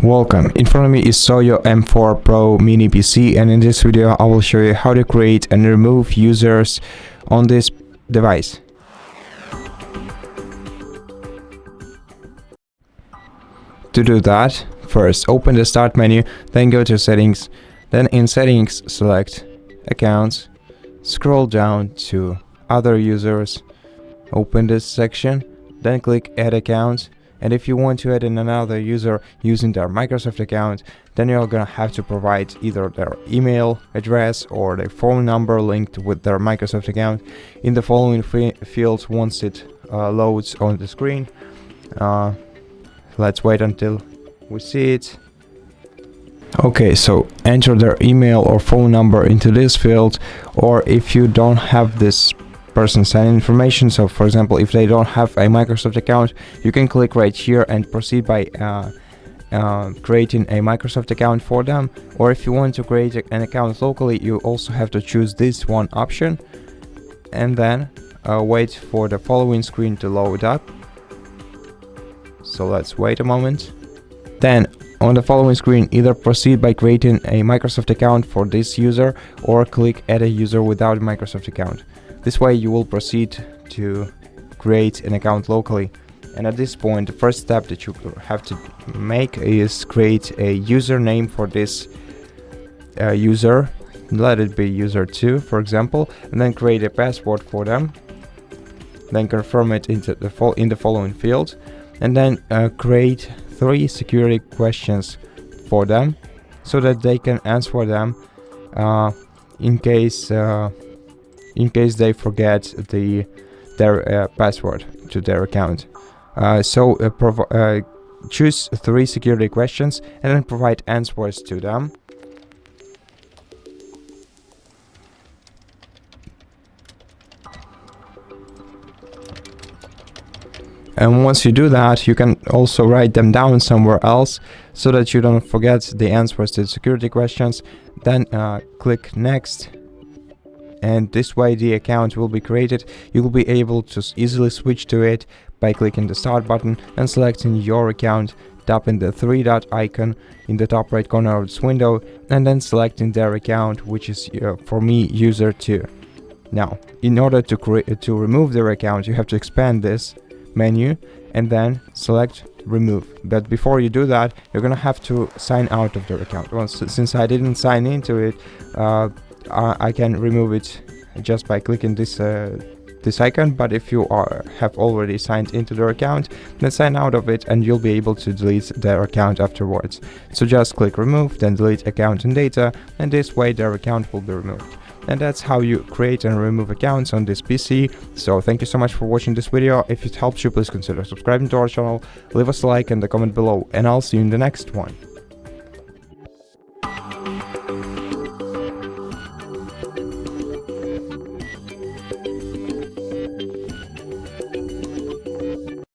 Welcome, in front of me is Soyo M4 Pro Mini PC, and in this video I will show you how to create and remove users on this device. To do that, first open the start menu, then go to settings, then in settings select accounts, scroll down to other users, open this section, then click add account. And if you want to add in another user using their Microsoft account, then you're gonna have to provide either their email address or their phone number linked with their Microsoft account in the following fields once it loads on the screen. Let's wait until we see it. Okay, so enter their email or phone number into this field, or if you don't have this person's information, so for example if they don't have a Microsoft account, you can click right here and proceed by creating a Microsoft account for them. Or if you want to create an account locally, you also have to choose this one option and then wait for the following screen to load up. So let's wait a moment. Then on the following screen, either proceed by creating a Microsoft account for this user or click add a user without a Microsoft account. This way you will proceed to create an account locally. And at this point, the first step that you have to make is create a username for this user. Let it be user2, for example, and then create a password for them. Then confirm it in the following field, and then create 3 security questions for them so that they can answer them in case they forget their password to their account. Choose 3 security questions and then provide answers to them. And once you do that, you can also write them down somewhere else so that you don't forget the answers to the security questions. Then click next. And this way the account will be created. You will be able to easily switch to it by clicking the start button and selecting your account, tapping the 3-dot icon in the top right corner of this window, and then selecting their account, which is for me user2. Now, in order to remove their account, you have to expand this menu and then select remove. But before you do that, you're gonna have to sign out of their account. Well, since I didn't sign into it, I can remove it just by clicking this icon. But if you have already signed into their account, then sign out of it and you'll be able to delete their account afterwards. So just click remove, then delete account and data, and this way their account will be removed. And that's how you create and remove accounts on this PC. So thank you so much for watching this video. If it helps you, please consider subscribing to our channel, leave us a like and a comment below, and I'll see you in the next one.